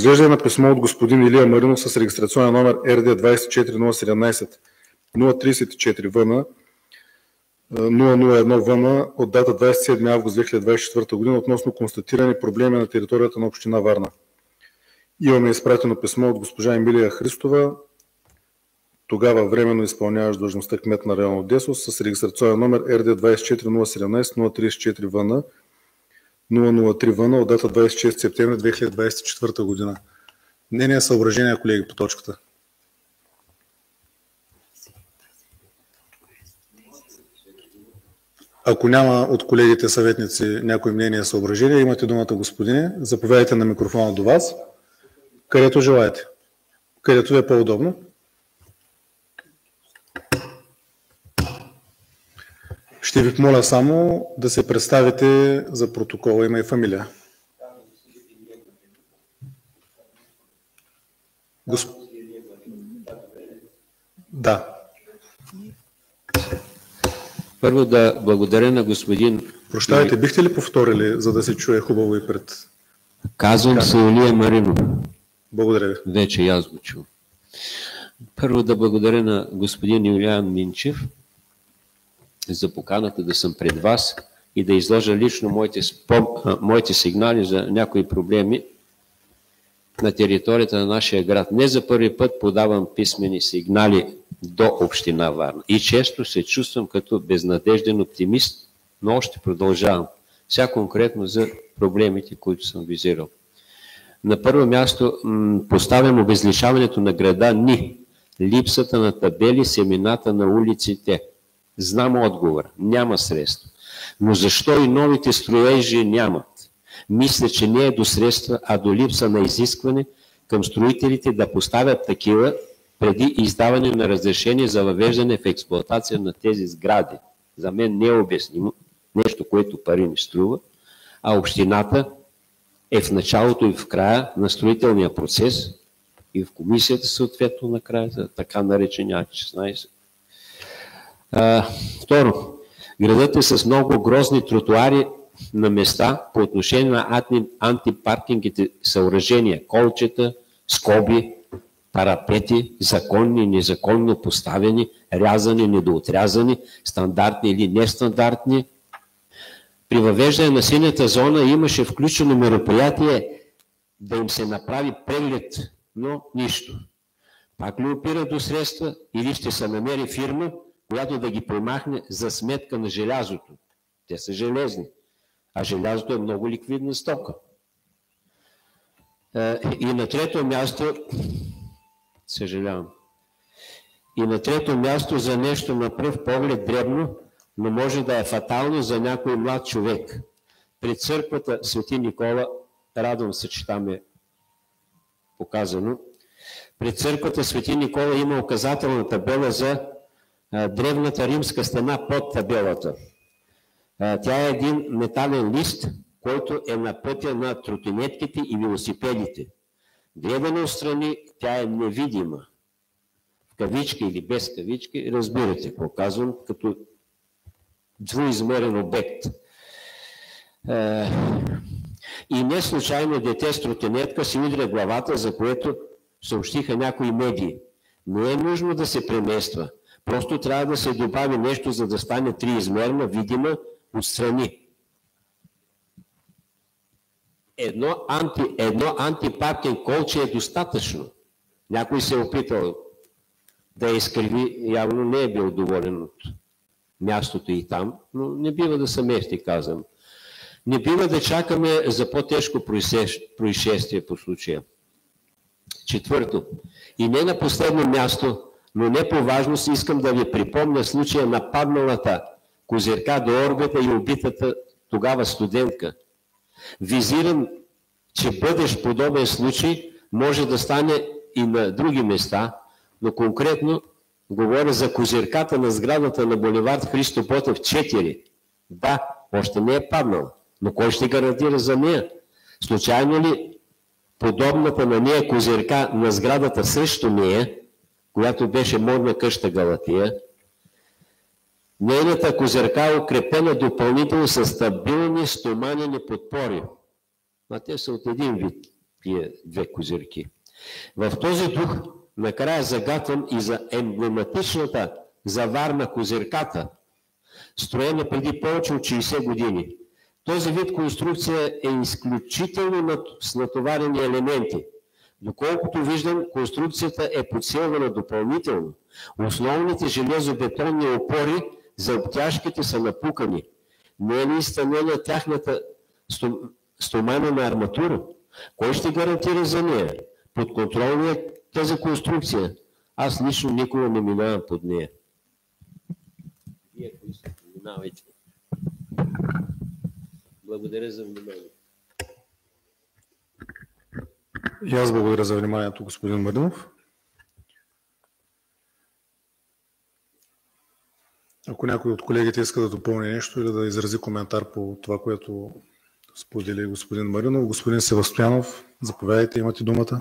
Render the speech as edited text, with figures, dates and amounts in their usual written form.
Разглеждане на писмо от господин Илия Маринов с регистрационен номер РД 24017 034 ВН 001 ВН от дата 27 август 2024 година относно констатирани проблеми на територията на община Варна. Имаме изпратено писмо от госпожа Емилия Христова, тогава временно изпълняващ длъжността кмет на район Одесо, с регистрационен номер РД 24017 034 ВН 003 ВН от дата 26 септември 2024 година. Мнение, съображения, колеги, по точката? Ако няма от колегите съветници някои мнения, съображения, имате думата, господине. Заповядайте на микрофона до вас, където желаете, където е по-удобно. Ще ви помоля само да се представите за протокола, име и фамилия. Да. Първо да благодаря на господин... Прощавайте, бихте ли повторили, за да се чуе хубаво и пред... Казвам се Илия Маринов. Благодаря ви. Вече и аз го чувам. Първо да благодаря на господин Юлиан Минчев за поканата да съм пред вас и да изложа лично моите сигнали за някои проблеми на територията на нашия град. Не за първи път подавам писмени сигнали до община Варна и често се чувствам като безнадежден оптимист, но още продължавам. Сега конкретно за проблемите, които съм визирал. На първо място поставям обезличаването на града ни, липсата на табели, семената на улиците. Знам отговор. Няма средства. Но защо и новите строежи нямат? Мисля, че не е до средства, а до липса на изискване към строителите да поставят такива преди издаване на разрешение за въвеждане в експлоатация на тези сгради. За мен не е обяснимо. Нещо, което пари не струва, а общината е в началото и в края на строителния процес и в комисията съответно накрая за така наречения 16. Второ, градът е с много грозни тротуари на места по отношение на антипаркингите съоръжения, колчета, скоби, парапети, законни и незаконно поставени, рязани, недоотрязани, стандартни или нестандартни. При въвеждане на синята зона имаше включено мероприятие да им се направи преглед, но нищо. Пак ли опира до средства или ще се намери фирма, която да ги премахне за сметка на желязото? Те са железни, а желязото е много ликвидна стока. И на трето място, съжалявам, и на трето място за нещо на пръв поглед дребно, но може да е фатално за някой млад човек. Пред църквата Свети Никола, радвам се, че там е показано, пред църквата Свети Никола има указателна табела за древната римска стена под табелата. Тя е един метален лист, който е на пътя на тротинетките и велосипедите. Гледана отстрани, тя е невидима. В кавички или без кавички, разбирате какво казвам, като двуизмерен обект. И не случайно дете с тротинетка си удря главата, за което съобщиха някои медии. Не е нужно да се премества. Просто трябва да се добави нещо, за да стане триизмерна, видима отстрани. Едно антипаркинг колче е достатъчно. Някой се е опитал да изкриви, явно не е бил доволен от мястото и там, но не бива да се мести, казвам. Не бива да чакаме за по-тежко происшествие по случая. Четвърто, и не на последно място, но не по важност, искам да ви припомня случая на падналата козирка до орбета и убитата тогава студентка. Визирам, че бъдещ подобен случай може да стане и на други места, но конкретно говоря за козирката на сградата на булевард Христо Ботев 4. Да, още не е паднала, но кой ще гарантира за нея? Случайно ли подобната на нея козирка на сградата срещу нея, която беше модна къща Галатия, нейната козирка е укрепена допълнително с стабилни стоманени подпори. А те са от един вид. тия две козирки. В този дух накрая загатвам и за емблематичната за Варна козирката, строена преди повече от 60 години. Този вид конструкция е изключително с натоварени елементи. Доколкото виждам, конструкцията е подсилвана допълнително. Основните железобетонни опори за обтяжките са напукани. Не е ли изтънена тяхната стоманена арматура? Кой ще гарантира за нея? Под контрол ли е тази конструкция? Аз лично никога не минавам под нея. Вие, ако искате, минавайте. Благодаря за внимание. И аз благодаря за вниманието, господин Маринов. Ако някой от колегите иска да допълни нещо или да изрази коментар по това, което сподели господин Маринов, господин Севастиянов, заповядайте, имате думата.